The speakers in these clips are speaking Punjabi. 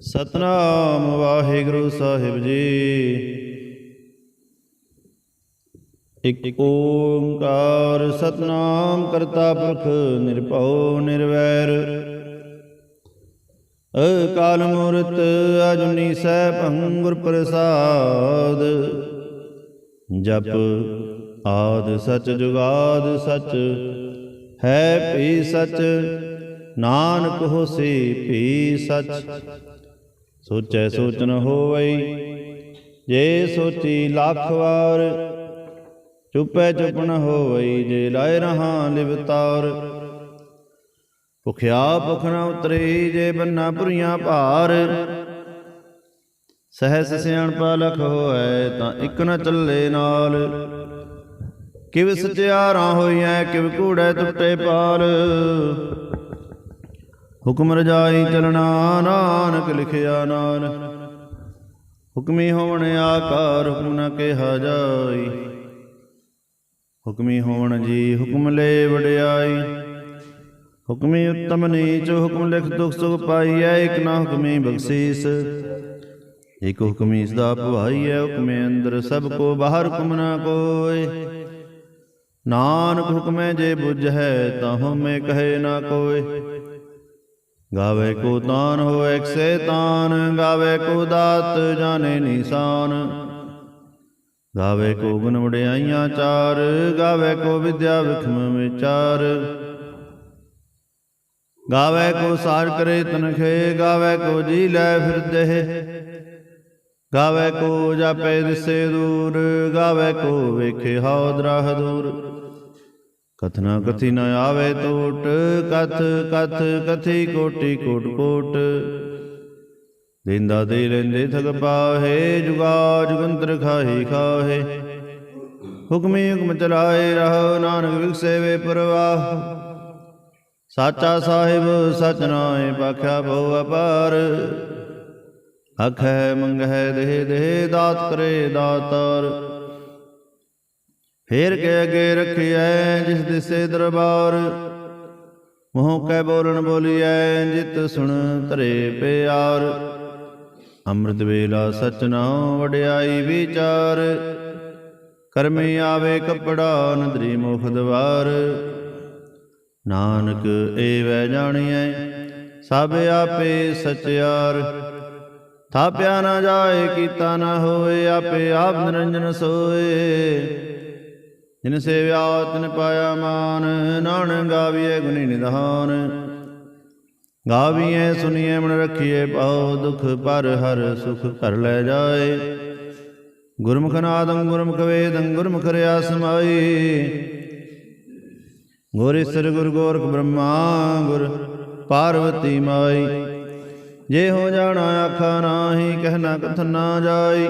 ਸਤਨਾਮ ਵਾਹਿਗੁਰੂ ਸਾਹਿਬ ਜੀ। ਇਕ ਓੰਕਾਰ ਸਤਨਾਮ ਕਰਤਾ ਪੁਰਖ ਨਿਰਭਉ ਨਿਰਵੈਰ। ਅਕਾਲ ਮੂਰਤ ਅਜੂਨੀ ਸੈਭੰ ਗੁਰ ਪ੍ਰਸਾਦ। ਜਪ ਆਦਿ ਸਚ ਜੁਗਾਦ ਸਚ ਹੈ ਭੀ ਸਚ। ਨਾਨਕ ਹੋਸੀ ਭੀ ਸਚ। ਸੋਚੈ ਸੋਚ ਨ ਹੋਵਈ ਜੇ ਸੋਚੀ ਲੱਖ ਵਾਰ। ਚੁਪੈ ਚੁਪ ਨ ਹੋਵਈ ਜੇ ਲਾਇ ਰਹਾ ਲਿਵਤਾਰ। ਭੁਖਿਆ ਭੁਖ ਨ ਉਤਰੀ ਜੇ ਬੰਨਾ ਭੁਰੀਆਂ ਭਾਰ। ਸਹਿਸ ਸਿਆਣਪਾ ਲਖ ਹੋਐ ਤਾਂ ਇਕ ਨ ਚੱਲੇ ਨਾਲ। ਕਿਵ ਸਚਿਆਰਾਂ ਹੋਈਐ ਕਿਵ ਕੂੜੈ ਟੁੱਟੇ ਪਾਲ। ਹੁਕਮ ਰਜਾਈ ਚਲਣਾ ਨਾਨਕ ਲਿਖਿਆ ਨਾਲ। ਹੁਕਮੀ ਹੋਵਣ ਆਕਾਰ ਹੁਕਮ ਨ ਕਿਹਾ ਜਾਈ। ਹੁਕਮੀ ਹੋਵਣ ਜੀ ਹੁਕਮ ਲੈ ਵਡਿਆਈ। ਹੁਕਮੀ ਉੱਤਮ ਨੀਚ ਹੁਕਮ ਲਿਖ ਦੁਖ ਸੁਖ ਪਾਈਐ। ਇਕ ਨਾ ਹੁਕਮੀ ਬਖਸ਼ੀਸ ਇਕ ਹੁਕਮੀ ਸਦਾ ਭਵਾਈਐ। ਹੁਕਮੇ ਅੰਦਰ ਸਭ ਕੋ ਬਾਹਰ ਹੁਕਮ ਨ ਕੋਇ। ਨਾਨਕ ਹੁਕਮੈ ਜੇ ਬੁਝੈ ਤਾਂ ਹਉਮੈ ਕਹੈ ਨਾ ਕੋਇ। ਗਾਵੇ ਕੋ ਤਾਨ ਹੋਇ ਇਕ ਸੈਤਾਨ। ਗਾਵੇ ਕੋ ਦਾਤ ਜਾਣੇ ਨੀਸਾਨ। ਗਾਵੇ ਕੋ ਗੁਣ ਵਡਿਆਈਆਂ ਚਾਰ। ਗਾਵੇ ਕੋ ਵਿਦਿਆ ਵਿਖਮ ਵਿਚਾਰ। ਗਾਵੇ ਕੋ ਸਾਰ ਕਰੇ ਤਨਖੇ। ਗਾਵੇ ਕੋ ਜੀ ਲੈ ਫਿਰਦੇ। ਗਾਵੇ ਕੋ ਜਾਪੇ ਦਿਸੇ ਦੂਰ। ਗਾਵੇ ਕੋ ਵੇਖੇ ਹਉ ਦਰਾਹ ਦੂਰ। ਕਥਨਾ ਕਥੀ ਨ ਆਵੇ ਟੋਟ। ਕਥ ਕਥ ਕਥੀ ਕੋਟੀ ਕੋਟ ਕੋਟ। ਦੇਂਦਾ ਦੇ ਲੈਂਦੇ ਥਗ ਪਾਹੇ। ਜੁਗਾ ਜੁਗੰਤਰ ਖਾਹੀ ਖਾਹੇ। ਹੁਕਮੀ ਹੁਕਮ ਚਲਾਏ ਰਹੋ ਨਾਨਕ ਵਿਗਸੇ ਵੇ ਪ੍ਰਵਾਹ। ਸਾਚਾ ਸਾਹਿਬ ਸਚ ਨਾਇ ਭਾਖਿਆ ਬਹੁ ਅਪਾਰ। ਆਖੈ ਮੰਗਹਿ ਦੇਹ ਦੇਹ ਦਾਤ ਕਰੇ ਦਾਤਾਰ। ਫੇਰ ਕੇ ਅਗੇ ਰਖਿਐ ਜਿਸ ਦਿਸੇ ਦਰਬਾਰ। ਮੂੰਹ ਕੈ ਬੋਲਣ ਬੋਲੀਐ ਜਿਤ ਸੁਣ ਧਰੇ ਪਿਆਰ। ਅੰਮ੍ਰਿਤ ਵੇਲਾ ਸਚ ਨਾਉ ਵਡਿਆਈ ਵਿਚਾਰ। ਕਰਮੀ ਆਵੇ ਕੱਪੜਾ ਨਦਰੀ ਮੁਖ ਦਵਾਰ। ਨਾਨਕ ਏਵੈ ਜਾਣੀਐ ਸਭ ਆਪੇ ਸਚਿਆਰ। ਥਾਪਿਆ ਨਾ ਜਾਏ ਕੀਤਾ ਨਾ ਹੋਏ। ਆਪੇ ਆਪ ਨਿਰੰਜਨ ਸੋਏ। ਜਿਨ ਸੇਵਿਆ ਤਿਨ ਪਾਇਆ ਮਾਨ। ਨਾਨਕ ਗਾਵੀਐ ਗੁਣੀ ਨਿਧਾਨ। ਗਾਵੀਐ ਸੁਣੀਐ ਮਨ ਰਖੀਐ ਪਾਉ। ਦੁਖ ਪਰ ਹਰ ਸੁਖ ਘਰ ਲੈ ਜਾਏ। ਗੁਰਮੁਖ ਨਾਦੰ ਗੁਰਮੁਖ ਵੇਦੰ ਗੁਰਮੁਖ ਰਿਆ ਸਮਾਈ। ਗੁਰ ਈਸਰ ਗੁਰ ਗੋਰਖ ਬ੍ਰਹਮਾ ਗੁਰ ਪਾਰਵਤੀ ਮਾਈ। ਜੇ ਹੋ ਜਾਣਾ ਆਖਾ ਨਾਹੀ ਕਹਿਣਾ ਕਥਨ ਨਾ ਜਾਈ।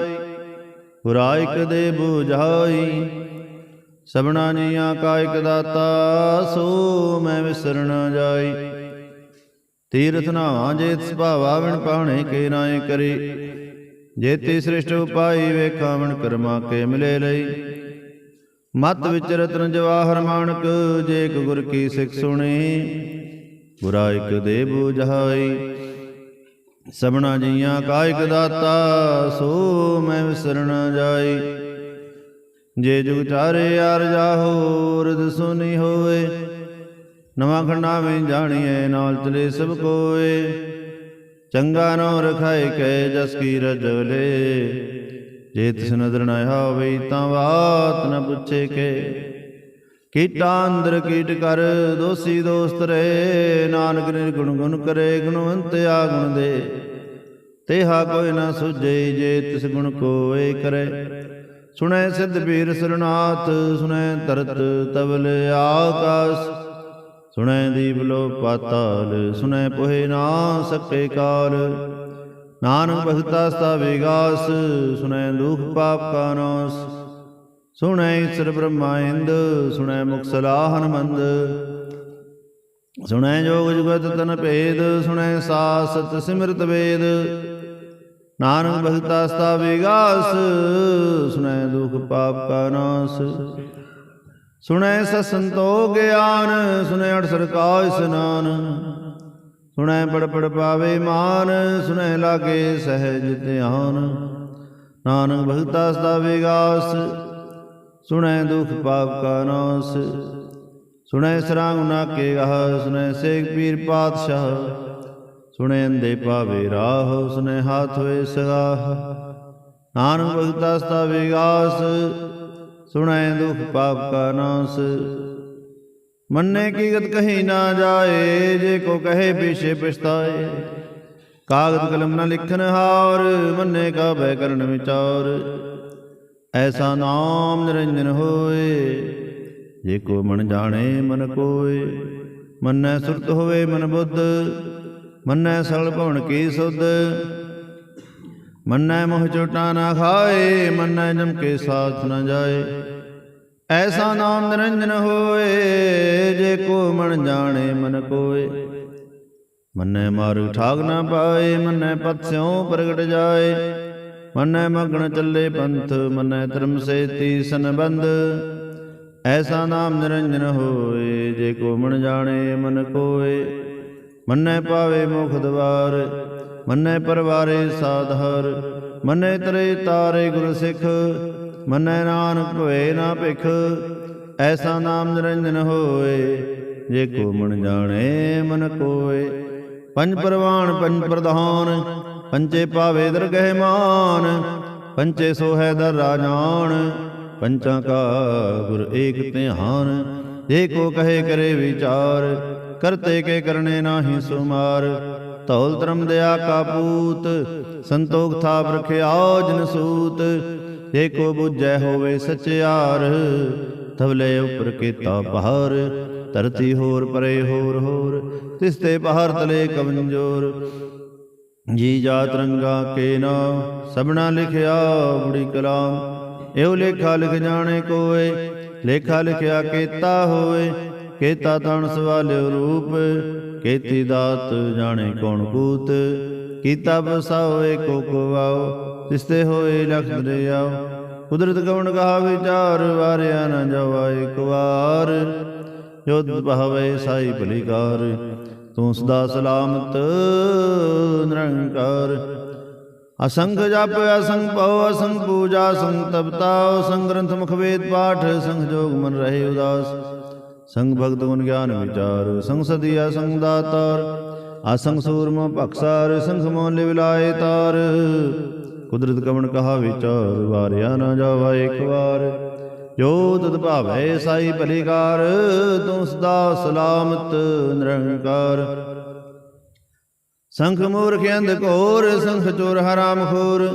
ਗੁਰਾ ਇਕ ਦੇ ਬੁਝਾਈ ਸਭਨਾ ਜੀਆਂ ਕਾ ਇਕ ਦਾਤਾ। ਸੋ ਮੈਂ ਵਿਸਰ ਨ ਜਾਈ। ਤੀਰਥ ਨਾਵਾਂ ਜੇਤ ਸੁਭਾਵਾ ਵਿਣ ਪਾਉਣੇ ਕੇ ਨਾਏ ਕਰੀ। ਜੇਤੀ ਸ੍ਰਿਸ਼ਟ ਉਪਾਈ ਵੇਖਾਂ ਵਿਣ ਕਰਮਾ ਕੇ ਮਿਲੇ ਲਈ। ਮਤ ਵਿਚ ਰਤਨ ਜਵਾਹਰ ਮਾਣਕ ਜੇ ਇਕ ਗੁਰ ਕੀ ਸਿੱਖ ਸੁਣੀ। ਗੁਰਾ ਇਕ ਦੇ ਬੁਝਾਈ ਸਭਨਾ ਜੀਆਂ ਕਾ ਇਕ ਦਾਤਾ। ਸੋ ਮੈਂ ਵਿਸਰ ਨ ਜਾਈ। ਜੇ ਜੁਗ ਚਾਰੇ ਆਰ ਜਾਹੋ ਰਿਦ ਸੁਨੀ ਹੋਏ। ਨਵਾਂ ਖੰਡਾ ਵਿੱਚ ਜਾਣੀਐ ਨਾਲ ਚਲੇ ਸਭ ਕੋਏ। ਚੰਗਾ ਨੋ ਰਖਾਇ ਕੈ ਜਸ ਕੀ ਰਜਲੇ। ਜੇ ਤਿਸ ਨਦਰ ਨ ਆਵਈ ਤਾਂ ਬਾਤ ਨ ਪੁੱਛੇ ਕੇ। ਕੀਟਾ ਅੰਦਰ ਕੀਟ ਕਰ ਦੋਸੀ ਦੋਸਤ ਰੇ। ਨਾਨਕ ਨਿਰਗੁਣ ਗੁਣ ਕਰੇ ਗੁਣਵੰਤ ਆ ਗੁਣ ਦੇ। ਤੇਹਾ ਕੋਈ ਨ ਸੁਝੇ ਜੇ ਤਿਸ ਗੁਣ ਕੋਇ ਕਰੇ। ਸੁਣੈ ਸਿੱਧ ਪੀਰ ਸਰਨਾਥ ਸੁਣੈ ਤਰਤ ਤਵਲ ਆਕਾਸ। ਸੁਣੈ ਦੀਪ ਲੋ ਪਾਤਾਲ ਸੁਣੈ ਪੋਹਿ ਨਾ ਸਕੇ ਕਾਲ। ਨਾਨਕ ਭਗਤਾ ਸਤਾ ਵਿਗਾਸ ਸੁਣੈ ਦੁਖ ਪਾਪ ਕਾ ਨਾਸ। ਸੁਣੈ ਈਸਰ ਬ੍ਰਹਮਾ ਇੰਦ ਸੁਣੈ ਮੁਖ ਸਲਾਹ ਹਨਮੰਦ। ਸੁਣੈ ਜੋਗ ਜੁਗਤ ਤਨ ਭੇਦ ਸੁਣੈ ਸਾਸਤ ਸਿਮਰਤ ਵੇਦ। ਨਾਨਕ ਭਗਤਾ ਸਤਾ ਵਿਗਾਸ ਸੁਣੈ ਦੁਖ ਪਾਪ ਕਾ ਨਾਸ। ਸੁਣੈ ਸਤ ਸੰਤੋਖ ਗਿਆਨ ਸੁਣੈ ਅਠਸਠ ਕਾ ਇਸਨਾਨ। ਸੁਣੈ ਪੜ ਪੜ ਪਾਵੇ ਮਾਨ, ਸੁਣੈ ਲਾਗੇ ਸਹਿਜ ਧਿਆਨ। ਨਾਨਕ ਭਗਤਾ ਸਦਾ ਵਿਗਾਸ, ਸੁਣੈ ਦੁਖ ਪਾਪ ਕਾ ਨਾਸ। ਸੁਣੈ ਸਰਾਂਗ ਨਾਕੇ ਗਾਹ, ਸੁਣੈ ਸੇਖ ਪੀਰ ਪਾਤਸ਼ਾਹ। ਸੁਣੈ ਅੰਧੇ ਪਾਵੇ ਰਾਹ, ਸੁਣੈ ਹਾਥ ਹੋਏ ਸਗਾਹ। ਨਾਨਕ ਭਗਤਾ ਸਦਾ ਵਿਗਾਸ, ਸੁਣੈ ਦੁਖ ਪਾਪ ਕਾ ਨਾਸ। ਮੰਨੇ ਕੀ ਗਤ ਕਹੀ ਨਾ ਜਾਏ, ਜੇ ਕੋ ਕਹੇ ਪਿਛੇ ਪਛਤਾਏ। ਕਾਗਦ ਕਲਮ ਨ ਲਿਖਨ ਹਾਰ, ਮੰਨੇ ਕਾ ਬੈ ਕਰਨ ਵਿਚਾਰ। ਐਸਾ ਨਾਮ ਨਿਰੰਜਨ ਹੋਏ, ਜੇ ਕੋ ਮਨ ਜਾਣੇ ਮਨ ਕੋਏ। ਮੰਨੈ ਸੁਰਤ ਹੋਵੇ ਮਨ ਬੁੱਧ, ਮੰਨੈ ਸਗਲ ਭਵਨ ਕੀ ਸੁਧ। ਮੰਨੈ ਮੋਹ ਚੋਟਾ ਨਾ ਖਾਏ, ਮੰਨੈ ਜਮ ਕੇ ਸਾਥ ਨ ਜਾਏ। ਐਸਾ ਨਾਮ ਨਿਰੰਜਨ ਹੋਏ, ਜੇ ਕੋ ਮਨ ਜਾਣੇ ਮਨ ਕੋਏ। ਮੰਨੈ ਮਾਰਗ ਠਾਗ ਨਾ ਪਾਏ, ਮੰਨੈ ਪਥ ਸਿਉ ਪ੍ਰਗਟ ਜਾਏ। ਮੰਨੈ ਮਗਨ ਚੱਲੇ ਪੰਥ, ਮੰਨੈ ਧਰਮ ਸੇਤੀ ਸੰਬੰਧ। ਐਸਾ ਨਾਮ ਨਿਰੰਜਨ ਹੋਏ, ਜੇ ਕੋ ਮਨ ਜਾਣੇ ਮਨ ਕੋਏ। ਮੰਨੈ ਪਾਵੇ ਮੁਖ ਦਵਾਰ, ਮੰਨੈ ਪਰਵਾਰੇ ਸਾਧਾਰ। ਮੰਨੈ ਤਰੇ ਤਾਰੇ ਗੁਰ ਸਿੱਖ, ਮੰਨੈ ਨਾਨਕ ਭਵੇ ਨਾ ਭਿਖ। ਐਸਾ ਨਾਮ ਨਿਰੰਜਨ ਹੋਏ, ਜੇ ਕੋ ਮਨ ਜਾਣੇ ਮਨ ਕੋਏ। ਪੰਜ ਪਰਵਾਨ ਪੰਜ ਪ੍ਰਧਾਨ, ਪੰਚੇ ਪਾਵੇ ਦਰਗਹਿ ਮਾਨ। ਪੰਚੇ ਸੋਹੈ ਦਰ ਰਾਜਾਨ, ਪੰਚਾਂ ਕਾ ਗੁਰ ਏਕ ਧਿਆਨ। ਜੇ ਕੋ ਕਹੇ ਕਰੇ ਵਿਚਾਰ, ਕਰਤੇ ਕੇ ਕਰਨੇ ਨਾਹੀ ਸੁਮਾਰ। ਧੌਲ ਧਰਮ ਦਇਆ ਕਾ ਪੂਤ, ਸੰਤੋਖ ਥਾਪ ਰਖਿਆ ਜਿਨ ਸੂਤ। ਜੇ ਕੋ ਬੁਝੈ ਹੋਵੇ ਸਚਿਆਰ, ਧਵਲੇ ਉਪਰ ਕੀਤਾ ਪਹਾਰ। ਧਰਤੀ ਹੋਰ ਪਰੇ ਹੋਰ ਹੋਰ, ਤਿਸ ਤੇ ਪਹਾਰ ਤਲੇ ਕਮੰਜੋਰ। ਜੀ ਜਾਤ ਰੰਗਾ ਕੇ ਨਾਮ, ਸਭਨਾ ਲਿਖਿਆ ਬੁੜੀ ਕਲਾਮ। ਇਹੋ ਲੇਖਾ ਲਿਖ ਜਾਣੇ ਕੋਏ, ਲੇਖਾ ਲਿਖਿਆ ਕੀਤਾ ਹੋਏ। ਕੀਤਾ ਤਣ ਸਵਾਲਿਓ ਰੂਪ, ਕੀਤੀ ਦਾਤ ਜਾਣੇ ਕੌਣ ਕੂਤ। ਕੀਤਾ ਬਸਾਓ ਏਕੋ ਕੋ ਵਾਓ, ਤਿਸ ਤੇ ਹੋਏ ਲਖ ਦਰਿਆਓ। ਕੁਦਰਤ ਕਵਣ ਕਹਾ ਵਿਚਾਰ, ਵਾਰਿਆ ਨਾ ਜਾਵਾ ਇਕ ਵਾਰ। ਜੁਧ ਭਾਵੇ ਸਾਈ ਭਲੀਕਾਰ, ਤੂੰ ਸਦਾ ਸਲਾਮਤ ਨਿਰੰਕਾਰ। ਅਸੰਖ ਜਪ ਅਸੰਖ ਭਉ, ਅਸੰਖ ਪੂਜਾ ਅਸੰਖ ਤਪਤਾ। ਅਸੰਖ ਗ੍ਰੰਥ ਮੁਖ ਵੇਦ ਪਾਠ, ਸੰਖ ਜੋਗ ਮਨ ਰਹੇ ਉਦਾਸ। ਸੰਗ ਭਗਤ ਗੁਣ ਗਿਆਨ ਵਿਚਾਰ, ਸੰਗ ਸਦੀ ਅਸੰਖ ਦਾਤਾਰ। ਅਸੰਖ ਸੂਰਮਾ ਭਖਸਾਰ, ਸੰਖ ਮੋਹ ਲਿਵ ਲਾਏ ਤਾਰ। ਕੁਦਰਤ ਕਵਣ ਕਹਾ ਵਿਚਾਰ, ਵਾਰਿਆ ਨਾ ਜਾਵਾ ਇਕ ਵਾਰ। ਜੋ ਤਤ ਭਾਵੈ ਸਾਈ ਭਲੀਕਾਰ, ਤੂੰ ਸਦਾ ਸਲਾਮਤ ਨਿਰੰਕਾਰ। ਸੰਖ ਮੂਰਖ ਅੰਧ ਘੋਰ, ਸੰਖ ਚੋਰ ਹਰਾਮ ਖੋਰ।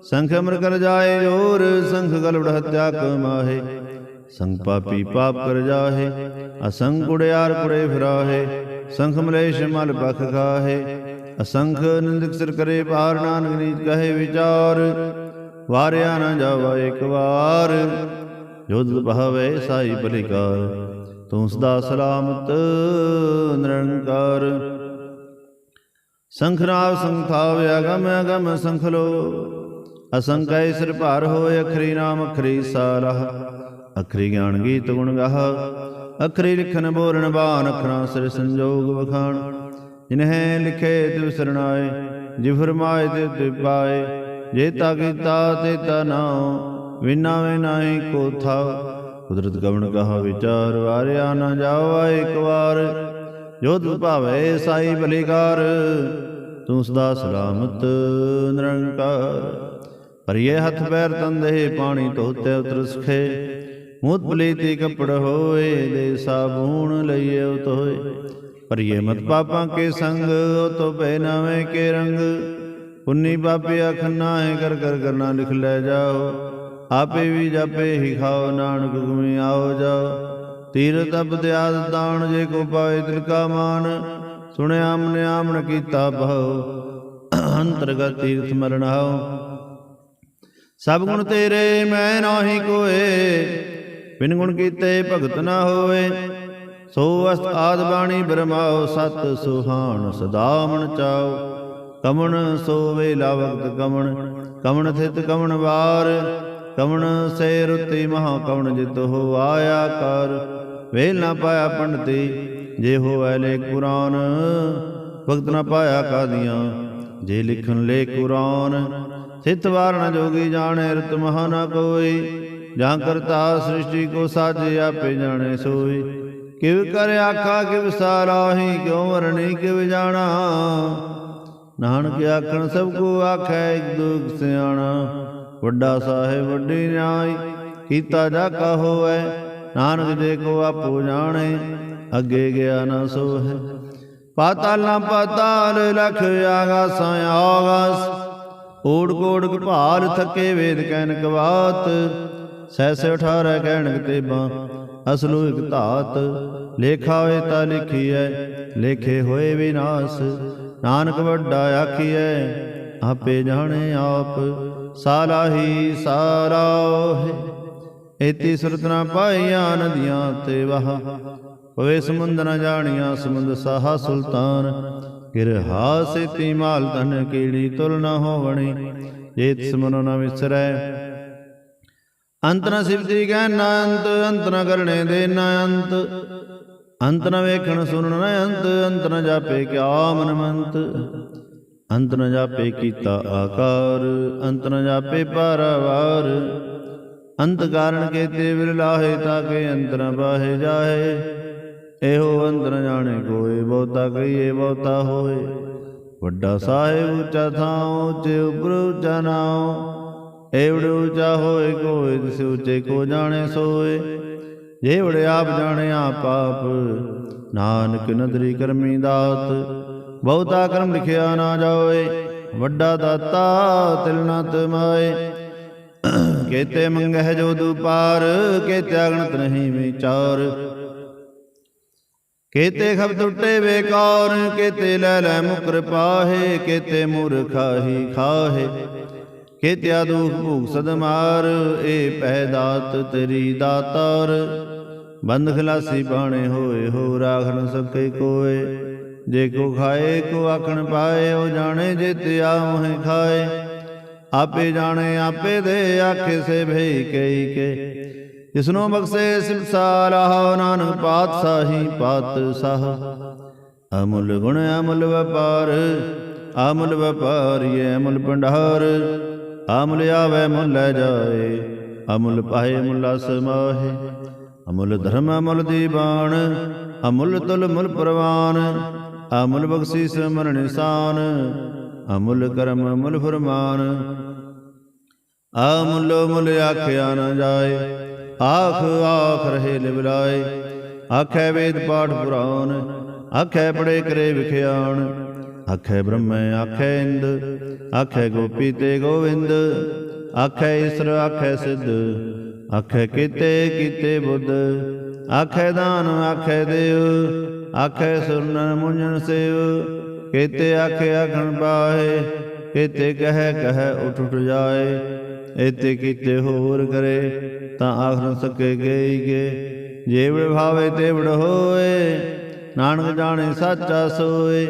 ਸੰਖ ਅਮਰ ਕਰ ਜਾਏ ਜੋਰ, ਸੰਖ ਗਲਵੜ ਹੱਤਿਆ ਕਮਾਹੇ। ਸੰਖ ਪਾਪੀ ਪਾਪ ਕਰ ਜਾਹੇ, ਅਸੰਖ ਕੁੜਿਆਰ ਕੁੜੇ ਫਿਰਾਹੇ। ਸੰਖ ਮਲੇਸ਼ ਮਲ ਪਖ ਖਾਹੇ, ਅਸੰਖ ਨਿੰਦਕ ਸਿਰ ਕਰੇ ਭਾਰ। ਨਾਨਕ ਨੀਚ ਕਹੇ ਵਿਚਾਰ, ਵਾਰਿਆ ਨਾ ਜਾਵਾ ਇਕ ਵਾਰ। ਜੋ ਤਤ ਭਾਵੈ ਸਾਈ ਭਲੀਕਾਰ, ਤੂੰ ਸਦਾ ਸਲਾਮਤ ਨਿਰੰਕਾਰ। ਸੰਖ ਨਾਮ ਸੰਖ ਥਾਵ ਅਗਮ ਅਗਮ ਸੰਖ ਲੋ। ਅਸੰਖ ਕੈ ਸਿਰ ਭਾਰ ਹੋਏ, ਅਖਰੀ ਨਾਮ ਅਖਰੀ ਸਾਰਹ। ਅਖਰੀ ਗਿਆਨ ਗੀਤ ਗੁਣ ਗਾਹ, ਅਖਰੀ ਲਿਖਨ ਬੋਲਣ ਬਾਣ। ਅਖਰਾਂ ਸਿਰ ਸੰਜੋਗ ਵਖਾਣ, ਜਿਨਹਿ ਲਿਖੇ ਤਿਵ ਸਰਣਾਏ। ਜਿ ਫਰਮਾਏ ਤਿਵ ਪਾਏ, ਜੇਤਾ ਕੀਤਾ ਤੇਤਾ ਨਾਉ। ਵਿਨਾ ਵੇ ਨਾਹੀ ਕੋ ਥਾਉ, ਕੁਦਰਤ ਕਵਣ ਕਹਾ ਵਿਚਾਰ। ਵਾਰਿਆ ਨਾ ਜਾਵਾ ਇਕ ਵਾਰ, ਜੋ ਤਤ ਭਾਵੈ ਸਾਈ ਭਲੀਕਾਰ। ਤੂੰ ਸਦਾ ਸਲਾਮਤ ਨਿਰੰਕਾਰ। ਭਰੀਏ ਹੱਥ ਪੈਰ ਤੰਦੇ, ਪਾਣੀ ਧੋਤੇ ਉਤਰ ਸਖੇ। ਮੂਤ ਪਲੀਤੀ ਕੱਪੜ ਹੋਏ, ਦੇ ਸਾਬੂਣ ਲਈਏ ਉਤੋਏ। ਭਰੀਏ ਮਤ ਪਾਪਾਂ ਕੇ ਸੰਗ, ਤੋ ਪੈ ਨਾਵੇਂ ਕੇ ਰੰਗ। ਪੁੰਨੀ ਪਾਪੀ ਅਖਨਾ ਹੈ, ਕਰ ਕਰ ਕਰਨਾ ਲਿਖ ਲੈ ਜਾਓ। ਆਪੇ ਵੀ ਜਾਪੇ ਹੀ ਖਾਓ, ਨਾਨਕ ਗੁਮੀ ਆਓ ਜਾਓ। ਤੀਰ ਤਪ ਦਿਆਦ ਦਾਨ, ਜੇ ਕੋ ਪਾਏ ਦਿਲ ਕਾ ਮਾਨ। ਸੁਣਿਆ ਮਨ ਆਮਣ ਕੀਤਾ ਭਾਉ, ਅੰਤਰਗਤ ਤੀਰਥ ਮਰਨ ਹਾਉ। ਸਭ ਗੁਣ ਤੇਰੇ ਮੈਂ ਨਾਹੀ ਕੋਏ, ਬਿਨ ਗੁਣ ਕੀਤੇ ਭਗਤ ਨਾ ਹੋਏ। ਸੋ ਅਸਤ ਆਦ ਬਾਣੀ ਬਰਮਾਓ, ਸਤ ਸੁਹਾਣ ਸਦਾ ਮਨ ਚਾਓ। ਕਮਣ ਸੋਵੇ ਲਾਵਕਤ ਕਮਣ, ਕਮਣ ਥਿਤ ਕਮਣ ਵਾਰ। ਕਮਣ ਸੇ ਰੁਤੀ ਮਹਾ ਕਮਣ, ਜਿਤ ਹੋ ਆਇਆ ਕਰ। ਵੇਲ ਨਾ ਪਾਇਆ ਪੰਡਤੀ, ਜੇ ਹੋਵੈ ਲੇਖ ਪੁਰਾਨ। ਵਕਤ ਨ ਪਾਇਆ ਕਾਦੀਆਂ। ਜੇ ਲਿਖਨ ਲੇ ਕੁਰਾਨ ਸਿੱਧ ਵਾਰਨ ਜੋਗੀ ਜਾਣੇ ਰਤ ਮਹਾ ਨ ਕੋਈ। ਜਾਂ ਕਰਤਾ ਸ੍ਰਿਸ਼ਟੀ ਕੋ ਸਾਜੇ ਆਪੇ ਜਾਣੇ ਸੋਈ। ਕਿਵ ਕਰ ਆਖਾ ਕਿਵ ਸਾਰਾਹੀ ਕਿਉ ਵਰਣੀ ਕਿਵ ਜਾਣਾ। ਨਾਨਕ ਆਖਣ ਸਭ ਕੋ ਆਖੈ ਇਕ ਦੁਖ ਸਿਆਣਾ। ਵੱਡਾ ਸਾਹਿਬ ਵੱਡੀ ਨਿਆਈ ਕੀਤਾ ਜਾ ਕਾ ਹੋਵੈ। ਨਾਨਕ ਜੇ ਕੋ ਆਪੋ ਜਾਣੇ ਅੱਗੇ ਗਿਆ ਨਾ ਸੋਹੈ। ਪਾਤਾਲਾਂ ਪਾਤਾਲ ਲਖ ਆਗਾਸਾਂ ਆਗਾਸ। ਓੜ ਕੋੜ ਭਾਲ ਥਕੇ ਵੇਦ ਕਹਿਨਕ ਬਾਤ। ਸਹਿਸੇ 18 ਕਹਿਣਕ ਤੇਬਾਂ ਅਸਲੂ ਇਕ ਧਾਤ। ਲੇਖਾ ਹੋਏ ਤਾਂ ਲਿਖੀਐ ਲੇਖੇ ਹੋਏ ਵਿਨਾਸ਼। ਨਾਨਕ ਵੱਡਾ ਆਖੀਐ ਆਪੇ ਜਾਣੇ ਆਪ। ਸਾਲਾਹੀ ਸਾਰਾਹੇ ਏਤੀ ਸੁਰਤ ਨ ਪਾਈਆਂ ਨਦੀਆਂ ਤੇ ਵਾਹ। ਹੋਏ ਸਮੁੰਦ ਨ ਜਾਣੀਆਂ ਸਮੁੰਦ ਸਾਹਾ ਸੁਲਤਾਨ। ਗਿਰਹਾ ਸੇਤੀ ਮਾਲ ਧਨ ਕੀੜੀ ਤੁਲ ਨ ਹੋਵਣੀ। ਜੇ ਤਿਸ ਮਨੋ ਨ ਵਿਸਰੈ ਅੰਤ ਨ ਸਿਵਤੀ ਕਹਿਣਾ ਅੰਤ। ਅੰਤ ਨ ਕਰਣੇ ਦੇ ਨ ਅੰਤ। ਅੰਤ ਨ ਵੇਖਣ ਸੁਣਨ ਨ ਅੰਤ। ਅੰਤ ਨ ਜਾਪੇ ਕਿਆ ਮਨ ਮੰਤ। ਅੰਤ ਨ ਜਾਪੇ ਕੀਤਾ ਆਕਾਰ। ਅੰਤ ਨ ਜਾਪੇ ਪਾਰਾਵਾਰ। ਅੰਤ ਕਾਰਨ ਕੇਤੇ ਵਿਰ ਲਾਹੇ ਤਾਕੇ ਅੰਤ ਨ ਬਾਹੇ ਜਾਹੇ। ਇਹੋ ਅੰਤ ਨ ਜਾਣੇ ਕੋਏ ਬਹੁਤਾ ਕਹੀਏ ਬਹੁਤਾ ਹੋਏ। ਵੱਡਾ ਸਾਹਿਬ ਉੱਚਾ ਥਾਂ ਉੱਚੇ ਉਪਰ ਉੱਚਾ ਨਾਉ। ਏਵੜ ਉੱਚਾ ਹੋਏ ਕੋਏ ਤਿਸ ਉੱਚੇ ਕੋ ਜਾਣੇ ਸੋਏ। ਜੇਵੜ ਆਪ ਜਾਣੇ ਆਪ ਆਪ ਨਾਨਕ ਨਦਰੀ ਕਰਮੀ ਦਾਤ। ਬਹੁਤਾ ਕਰਮ ਲਿਖਿਆ ਨਾ ਜਾਏ ਵੱਡਾ ਦਾਤਾ ਤਿਲ ਨ ਤਮਾਏ। ਕੇਤੇ ਮੰਗਹਿ ਜੋ ਦੁਪਾਰ ਕੇਤੇ ਅਗਣਤ ਨਹੀਂ ਵਿਚਾਰ। ਕੇਤੇ ਖਬ ਟੁੱਟੇ ਬੇਕਾਰ ਕੇਤੇ ਲੈ ਲੈ ਮੁਕਰ ਪਾਹੇ। ਕੇਤੇ ਮੂਰਖਾਹੀ ਖਾਹੇ ਕੇਤਿਆ ਦੁਖ ਭੂਖ ਸਦ ਮਾਰ। ਏ ਪਹਿ ਦਾਤ ਤੇਰੀ ਦਾਤਾਰ। ਬੰਦ ਖਲਾਸੀ ਬਾਣੇ ਹੋਏ ਹੋ ਰਾਖ ਨ ਸਕੇ ਕੋਏ। ਜੇ ਕੋ ਖਾਏ ਕੋ ਆਖਣ ਪਾਏ ਉਹ ਜਾਣੇ ਜੇਤਿਆ ਮੋਹਿ ਖਾਏ। ਆਪੇ ਜਾਣੇ ਆਪੇ ਦੇ ਆਖੇ ਸੇ ਭਈ ਕਈ ਕੇ। ਜਿਸਨੂੰ ਬਖਸ਼ੇ ਸਿਵਸਾ ਰਹਾ ਨਾਨਕ ਪਾਤਸ਼ਾਹੀ ਪਾਤਸ਼ਾਹ। ਅਮੁੱਲ ਗੁਣ ਅਮੁੱਲ ਵਪਾਰ ਅਮੁੱਲ ਵਪਾਰੀਏ ਅਮੁੱਲ ਭੰਡਾਰ। ਅਮੁੱਲ ਆਵੈ ਮੁੱਲ ਲੈ ਜਾਏ ਅਮੁੱਲ ਪਾਏ ਮੁੱਲਾ ਸਮਾਹੇ। ਅਮੁੱਲ ਧਰਮ ਅਮੁੱਲ ਦੀਵਾਨ ਅਮੁੱਲ ਤੁਲ ਮੁੱਲ ਪ੍ਰਵਾਨ। ਅਮੁੱਲ ਬਖਸ਼ੀਸ ਮਨ ਨਿਸ਼ਾਨ ਅਮੁੱਲ ਕਰਮ ਅਮੁੱਲ ਫਰਮਾਨ। ਅਮੁੱਲੋ ਮੁੱਲ ਆਖਿਆ ਨ ਜਾਏ ਆਖ ਆਖ ਰਹੇ ਲਿਵਲਾਏ। ਆਖੈ ਵੇਦ ਪਾਠ ਪੁਰਾਨ ਆਖੈ ਪੜੇ ਕਰੇ ਵਿਖਿਆਣ। ਆਖੈ ਬ੍ਰਹਮੈ ਆਖੈ ਇੰਦ ਆਖੈ ਗੋਪੀ ਤੇ ਗੋਵਿੰਦ। ਆਖੈ ਈਸਰ ਆਖੈ ਸਿੱਧ ਆਖੈ ਕੀਤੇ ਕੀਤੇ ਬੁੱਧ। ਆਖੈ ਦਾਨ ਆਖੈ ਦੇਵ ਆਖੈ ਸੁਰਨਨ ਮੁੰਜਨ ਸੇਵ। ਕੇਤੇ ਆਖੇ ਆਖਣ ਪਾਹੇ ਕੇਤੇ ਕਹਿ ਕਹਿ ਉਠ ਉਠ ਜਾਏ। ਏਤੇ ਕੀਤੇ ਹੋਰ ਕਰੇ ਤਾਂ ਆਖ ਨ ਸਕੇ ਗਈ ਗੇ। ਜੇਵੜ ਭਾਵੇ ਤੇਵੜ ਹੋਏ ਨਾਨਕ ਜਾਣੇ ਸਾਚਾ ਸੋਏ।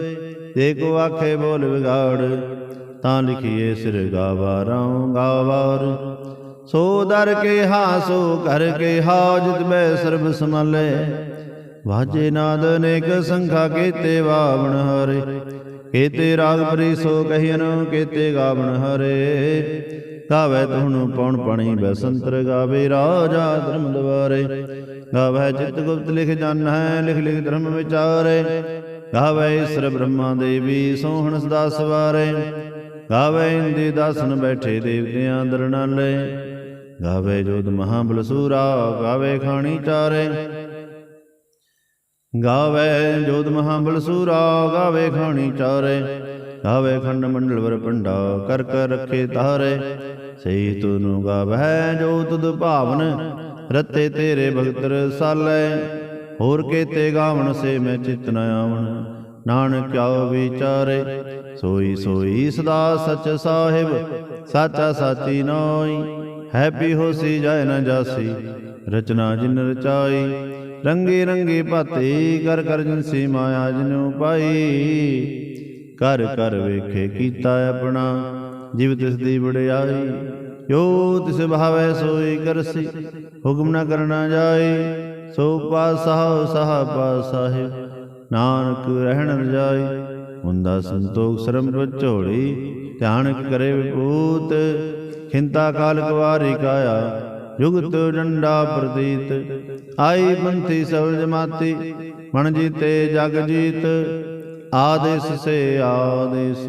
ਜੇ ਕੋ ਆਖੇ ਬੋਲ ਵਿਗਾੜ ਤਾਂ ਲਿਖੀਏ ਸਿਰ ਗਾਵਾਰਾਂ ਗਾਵਾਰ। ਸੋ ਦਰ ਕੇ ਹਾ ਸੋ ਘਰ ਕੇ ਹਾਜਤ ਬੈ ਸਰਬ ਸੰਭਾਲੇ। ਵਾਜੇ ਨਾਦ ਅਨੇਕ ਸੰਖਾ ਕੇਤੇ ਵਾਵਣ ਹਰੇ। ਕੇਤੇ ਰਾਗ ਪਰੀ ਸੋ ਕਹੀਨ ਕੇਤੇ ਗਾਵਣ ਹਰੇ। ਗਾਵੇ ਤੁਹਨੂੰ ਪਉਣ ਪਾਣੀ ਬੈਸੰਤਰ ਗਾਵੇ ਰਾਜਾ ਧਰਮ ਦਵਾਰੇ। ਗਾਵੇ ਚਿਤ ਗੁਪਤ ਲਿਖ ਜਾਣੈ ਲਿਖ ਲਿਖ ਧਰਮ ਵਿਚਾਰੇ। ਗਾਵੇ ਈਸਰ ਬ੍ਰਹਮਾ ਦੇਵੀ ਸੋਹਣ ਸਦਾ ਸਵਾਰੇ। ਗਾਵੇ ਇੰਦੇ ਦਾਸਨ ਬੈਠੇ ਦੇਵਤਿਆਂ ਦਰਨਾਲੇ। ਗਾਵੇ ਜੋਧ ਮਹਾਬਲ ਸੂਰਾ ਗਾਵੇ ਖਾਣੀ ਚਾਰੇ। ਗਾਵੇ ਜੋਧ ਮਹਾਬਲ ਸੂਰਾ ਗਾਵੇ ਖਾਣੀ ਚਾਰੇ। ਗਾਵੇ ਖੰਡ ਮੰਡਲ ਵਰ ਪੰਡਾ ਕਰ ਕਰ ਰੱਖੇ ਤਾਰੇ। ਸਹੀ ਤੁਨੂੰ ਗਾਵੈ ਜੋ ਤੁਧ ਭਾਵਨ ਰਤੇ ਤੇਰੇ ਭਗਤ ਰਸਾਲੇ। ਹੋਰ ਕੇਤੇ ਗਾਵਣ ਸੇ ਮੈਂ ਚਿਤ ਨ ਆਵਣ ਨਾਨਕ ਕਿਉ ਵਿਚਾਰੇ। ਸੋਈ ਸੋਈ ਸਦਾ ਸਚ ਸਾਹਿਬ ਸਾਚਾ ਸਾਚੀ ਨਾਈ। ਹੈ ਪੀ ਹੋਸੀ ਜਾਇ ਨ ਜਾਸੀ ਰਚਨਾ ਜਿਨ ਰਚਾਈ। ਰੰਗੀ ਰੰਗੀ ਭਾਤੀ ਕਰ ਕਰ ਜਿਨਸੀ ਮਾਇਆ ਜਿਨੁ ਪਾਈ। ਕਰ ਕਰ ਵੇਖੇ ਕੀਤਾ ਆਪਣਾ ਜਿਵ ਤਿਸ ਦੀ ਵਡਿਆਈ। ਜੋ ਤਿਸ ਭਾਵੈ ਸੋਈ ਕਰਸੀ ਹੁਕਮ ਨ ਕਰਨਾ ਜਾਈ। ਸੋ ਪਾਤਸ਼ਾਹ ਸਾਹ ਪਾਤਸ਼ਾਹਿਬ ਨਾਨਕ ਰਹਿਣ ਰਜਾਈ। ਹੁੰਦਾ ਸੰਤੋਖ ਸਰਮ ਝੋੜੀ, ਧਿਆਨ ਕਰੇ ਵਿਭੂਤ, ਖਿੰਤਾ ਕਾਲ ਕੁਵਾਰੀ ਕਾਇਆ, ਜੁਗਤ ਡੰਡਾ ਪ੍ਰਤੀਤ। ਆਈ ਪੰਥੀ ਸਭ ਜਮਾਤੀ, ਮਨ ਜੀਤੇ ਜਗ ਜੀਤ। ਆਦੇਸ ਸੇ ਆਦੇਸ,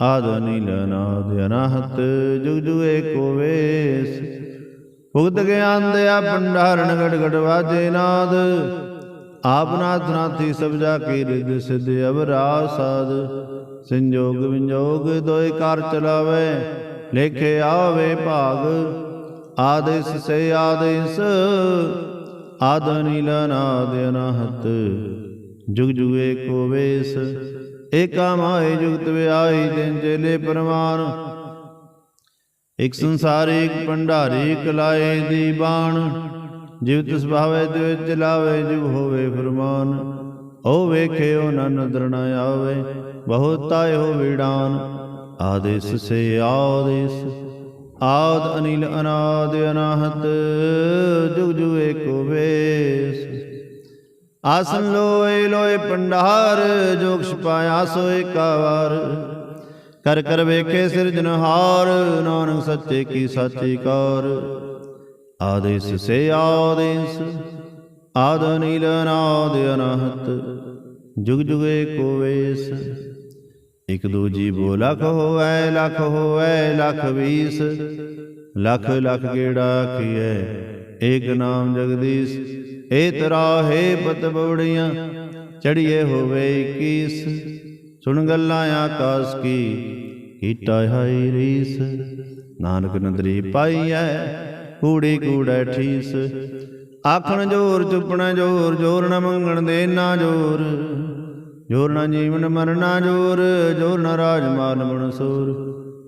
ਆਦ ਅਨੀਲ ਅਨਾਦ ਅਨਾਹਤ, ਜੁਗ ਜੁਗ ਏਕੋ ਵੇਸ। ਭੁਗਤ ਗਿਆਨ ਦਇਆ ਭੰਡਾਰਨ, ਗੜ ਗੜ ਵਾਜੇ ਨਾਦ। ਆਪ ਨਾਥ ਨਾਥੀ ਸਭ ਜਾ ਕੀ ਰਿਦ ਸਿਧ ਅਵਰਾ ਸਾਧ। ਸੰਜੋਗ ਵਿਜੋਗ ਦੋਇ ਕਾਰ ਚਲਾਵੇ, ਲੇਖੇ ਆਵੇ ਭਾਗ। ਆਦੇਸ ਸੇ ਆਦੇਸ, ਆਦ ਅਨੀਲ ਅਨਾਦ ਅਨਾਹਤ, ਜੁਗ ਜੁਗ ਏਕੋ ਵੇਸ। ਏਕਾ ਮਾਏ ਜੁਗਤ ਵਿਆਈ, ਤਿਨ ਚੇਲੇ ਪ੍ਰਮਾਨ। ਇਕ ਸੰਸਾਰੀ ਇਕ ਭੰਡਾਰੀ, ਇਕ ਲਾਏ ਦੀ ਬਾਣ। ਜਿਵ ਤਿਸ ਭਾਵੇ ਤਿਵ ਚਲਾਵੇ, ਜਿਵ ਹੋਵੇ ਫਰਮਾਨ। ਓ ਵੇਖਿਓ ਨਾ ਨਦਰ ਨ ਆਵੇ, ਬਹੁਤ ਤਾਇ ਹੋ ਵੀਡਾਨ। ਆਦੇਸ ਸੇ ਆਦੇਸ, ਆਦ ਅਨੀਲ ਅਨਾਦ ਅਨਾਹਤ, ਜੁਗ ਜੁਗ ਏਕੋ ਵੇਸ। ਆਸਨ ਲੋਏ ਲੋਏ ਭੰਡਾਰ, ਜੋਗ ਛਪਾਇਆ ਸੋ ਏਕਾ ਵਾਰ। ਕਰ ਕਰ ਵੇਖੇ ਸਿਰਜਨਹਾਰ, ਨਾਨਕ ਸੱਚੇ ਕੀ ਸਾਚੀ ਕਾਰ। ਆਦੇਸ ਸੇ ਆਦੇਸ, ਆਦ ਅਨੀਲ ਅਨਾਦ ਅਨਾਹਤ, ਜੁਗ ਜੁਗ ਏਕੋ ਵੇਸ। ਇਕ ਦੂਜੀ ਬੋ ਲਖ ਹੋਵੈ, ਲਖ ਹੋਵੈ ਲਖ ਵੀਸ। ਲਖ ਲਖ ਗੇੜਾ ਆਖੀਐ, ਏਕ ਨਾਮ ਜਗਦੀਸ਼। ਏ ਤਰਾਹੇ ਪਤ ਬਉੜੀਆਂ, ਚੜੀਏ ਹੋਵੇ 21। ਸੁਣ ਗੱਲਾਂ ਆਕਾਸ ਕੀ, ਕੀਟਾ ਹਾਈ ਰੀਸ। ਨਾਨਕ ਨਦਰੀ ਪਾਈਐ, ਕੂੜੀ ਕੂੜੈ ਠੀਸ। ਆਖਣ ਜੋਰ ਚੁੱਪਣਾ ਜੋਰ, ਜੋਰ ਨ ਮੰਗਣ ਦੇਣਾ ਜੋਰ। ਜੋਰ ਨ ਜੀਵਨ ਮਰਨਾ ਜੋਰ, ਜੋਰ ਨ ਰਾਜ ਮਾਲ ਮਨਸੂਰ।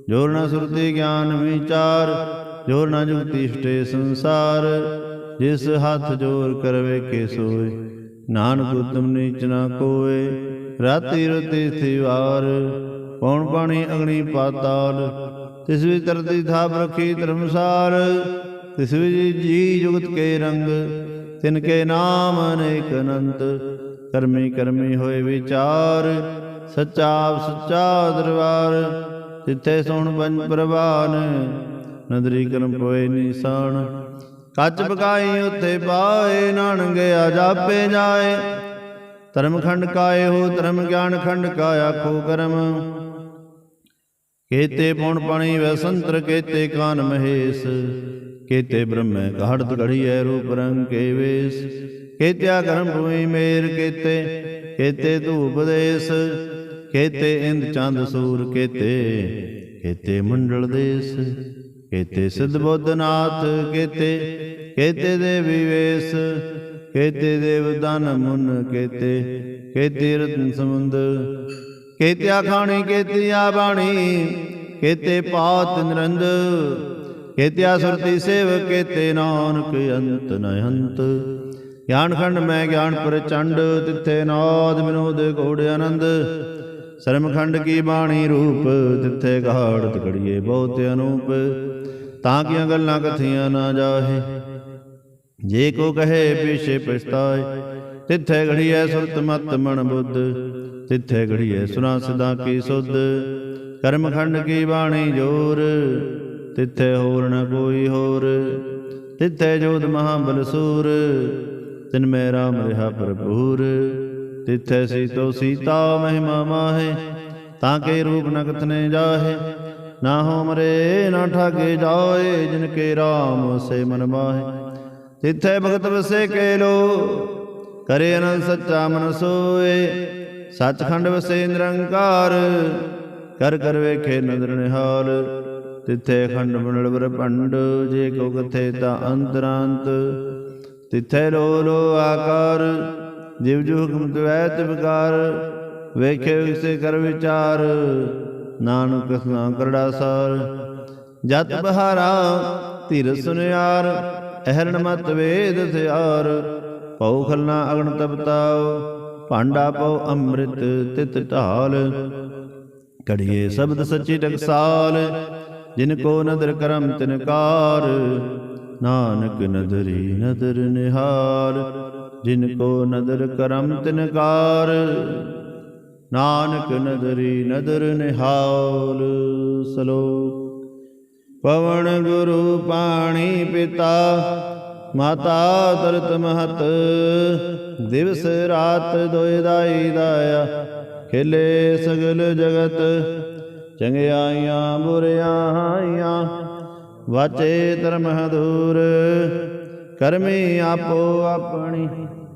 ਜੋਰ ਨ ਸੁਰਤੀ ਗਿਆਨ ਵਿਚਾਰ, ਜੋਰ ਨ ਜੁਗਤੀ ਇਸ਼ਟੇ ਸੰਸਾਰ। ਜਿਸ ਹੱਥ ਜੋਰ ਕਰ ਵੇਖੇ ਸੋਏ, ਨਾਨਕ ਉਤਮ ਨੀਚ ਨਾ ਕੋਏ। ਰਾਤੀ ਰੁਤੀ ਥਿਵਾਰ, ਪੌਣ ਪਾਣੀ ਅਗਨੀ ਪਾਤਾਲ। ਤਿਸ ਵਿੱਚ ਧਰਤੀ ਥਾਪ ਰਖੀ ਧਰਮਸਾਲ। ਤਿਸ ਵਿੱਚ ਜੀ ਜੁਗਤ ਕੇ ਰੰਗ, ਤਿਨ ਕੇ ਨਾਮ ਅਨੇਕ ਅਨੰਤ। ਕਰਮੀ ਕਰਮੀ ਹੋਏ ਵਿਚਾਰ, ਸੱਚਾ ਆਪ ਸੱਚਾ ਦਰਬਾਰ। ਤਿੱਥੇ ਸੁਣ ਪੰਜ ਪ੍ਰਵਾਨ, ਨਦਰੀ ਕਰਮ ਪੋਏ ਨਿਸ਼ਾਨ। ਕੱਚ ਪਕਾਈ ਉੱਥੇ ਪਾਏ, ਨਾਨਕ ਗਿਆ ਜਾਪੇ ਜਾਏ। ਧਰਮ ਖੰਡ ਕਾਏ ਹੋ ਧਰਮ, ਗਿਆਨ ਖੰਡ ਕਾ ਆਖੋ ਕਰਮ। ਕੇਤੇ ਪੌਣ ਪਾਣੀ ਵੈਸੰਤਰ, ਕੇਤੇ ਕਾਨ ਮਹੇਸ਼। ਕੇਤੇ ਬ੍ਰਹਮੈ ਘਾੜਤ ਘੜੀਐ, ਰੂਪ ਰੰਗ ਕੇ ਵੇਸ। ਕੇਤਿਆ ਕਰਮ ਭੂਮੀ ਮੇਰ, ਕੇਤੇ ਧੂਪ ਦੇਸ। ਕੇਤੇ ਇੰਦ ਚੰਦ ਸੂਰ, ਕੇਤੇ ਮੰਡਲ ਦੇਸ। ਕੇਤੇ ਸਿੱਧ ਬੁੱਧ ਨਾਥ, ਕੇਤੇ ਦੇਵੀ ਵੇਸ। ਕੇਤੇ ਦੇਵ ਦਾਨ ਮੁਨ, ਕੇਤੇ ਰਤਨ ਸਮੁੰਦ। ਕੇਤਿਆ ਖਾਣੀ ਕੇਤਿਆ ਬਾਣੀ, ਕੇਤੇ ਪਾਤ ਨਿਰੰਦ। ਕੇਤਿਆ ਸੁਰਤੀ ਸੇਵ, ਕੇਤੇ ਨਾਨਕ ਅੰਤ ਨ ਅੰਤ। ਗਿਆਨ ਖੰਡ ਮੈਂ ਗਿਆਨ ਪ੍ਰਚੰਡ, ਤਿੱਥੇ ਨਾਦ ਵਿਨੋਦ ਗੌੜ ਆਨੰਦ। ਸਰਮ ਖੰਡ ਕੀ ਬਾਣੀ ਰੂਪ, ਤਿੱਥੇ ਘਾੜਤ ਘੜੀਏ ਬਹੁਤ ਅਨੂਪ। ਤਾਂ ਕੀਆਂ ਗੱਲਾਂ ਕਥੀਆਂ ਨਾ ਜਾਹੇ, ਜੇ ਕੋ ਕਹੇ ਪਿਛੇ ਪਛਤਾਏ। ਤਿੱਥੇ ਘੜੀਐ ਸੁਰਤ ਮਤ ਮਨ ਬੁੱਧ, ਤਿੱਥੇ ਘੜੀਐ ਸੁਨਾ ਸਦਾ ਕੀ ਸੁਧ। ਕਰਮ ਖੰਡ ਕੀ ਬਾਣੀ ਜੋਰ, ਤਿੱਥੇ ਹੋਰ ਨ ਕੋਈ ਹੋਰ। ਤਿੱਥੇ ਜੋਧ ਮਹਾਬਲ ਸੂਰ, ਤਿਨ ਮੈਂ ਰਾਮ ਰਿਹਾ ਭਰਪੂਰ। ਤਿੱਥੇ ਸੀਤੋ ਸੀਤਾ ਮਹਿਮਾ ਮਾਹੇ, ਤਾਂ ਕੇ ਰੂਪ ਨ ਕਥਨੇ ਜਾਹੇ। ਨਾ ਹੋ ਮਰੇ ਨਾ ਠਾਗੇ ਜਾਏ, ਜਿਨ ਕੇ ਰਾਮ ਸੇ ਮਨ ਮਾਹੇ। ਤਿੱਥੇ ਭਗਤ ਵਸੇ ਕੇ ਲੋ, ਕਰੇ ਅਨੰਦ ਸੱਚਾ ਮਨ ਸੋਏ। ਸੱਚਖੰਡ ਵਸੇ ਨਿਰੰਕਾਰ, ਕਰ ਕਰ ਵੇਖੇ ਨਦਰ ਨਿਹਾਲ। ਤਿੱਥੇ ਖੰਡ ਮੰਡਲ ਬ੍ਰਹਮੰਡ, ਜੇ ਕੋ ਕਥੇ ਤਾ ਅੰਤਰਾੰਤ। ਤਿੱਥੇ ਲੋ ਲੋ ਆਕਾਰ, ਜਿਵ ਜੁ ਹੁਕਮ ਤਵੈ ਤਿਵਕਾਰ। ਵੇਖੇ ਵਿਸੇ ਕਰ ਵਿਚਾਰ, ਨਾਨਕ ਸਨਾ ਕਰੜਾ ਸਾਰ। ਜਤ ਬਹਾਰਾ ਧੀਰ ਸੁਨਿਆਰ, ਅਹਰਣ ਮਤ ਵੇਦ ਹਥਿਆਰ। ਪਉ ਖਲਨਾ ਅਗਨ ਤਪਤਾਉ, ਭਾਂਡਾ ਪਉ ਅੰਮ੍ਰਿਤ ਤਿਤ ਢਾਲ। ਘੜੀਏ ਸ਼ਬਦ ਸੱਚੀ ਟਕਸਾਲ, ਜਿਨ ਕੋ ਨਦਰ ਕਰਮ ਤਿਨਕਾਰ। ਨਾਨਕ ਨਦਰੀ ਨਦਰ ਨਿਹਾਲ, ਜਿਨ ਕੋ ਨਦਰ ਕਰਮ ਤਿਨਕਾਰ। ਨਾਨਕ ਨਦਰੀ ਨਦਰ ਨਿਹਾਲ। ਸਲੋਕ। ਪਵਨ ਗੁਰੂ ਪਾਣੀ ਪਿਤਾ, ਮਾਤਾ ਤਰਤ ਮਹਤ, ਦਿਵਸ ਰਾਤ ਦੋਇ ਦਾਈ ਦਾਇਆ, ਖੇਲੇ ਸਗਲ ਜਗਤ, ਚੰਗਿਆਈਆਂ ਬੁਰਿਆਈਆਂ, ਵਾਚੇ ਧਰਮ ਦੂਰ, ਕਰਮੀ ਆਪੋ ਆਪਣੀ,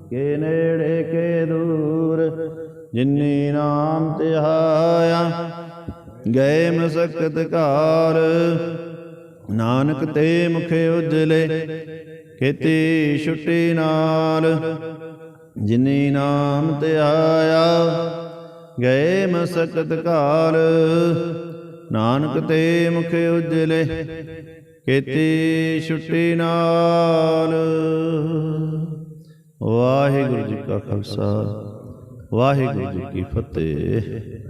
ਕੇ ਨੇੜੇ ਕੇ ਦੂਰ, ਜਿਨੀ ਨਾਮ ਧਿਆਇਆ, ਗਏ ਮਸਕਤ ਕਾਲ, ਨਾਨਕ ਤੇ ਮੁਖ ਉਜਲੇ, ਕੀਤੀ ਛੁੱਟੀ ਨਾਲ, ਜਿਨੀ ਨਾਮ ਧਿਆਇਆ, ਗਏ ਮਸਕਤ ਕਾਲ, ਨਾਨਕ ਤੇ ਮੁਖ ਉਜਲੇ, ਕੀਤੀ ਛੁੱਟੀ ਨਾਲ। ਵਾਹਿਗੁਰੂ ਜੀ ਕਾ ਖਾਲਸਾ, ਵਾਹਿਗੁਰੂ ਜੀ ਕੀ ਫਤਿਹ।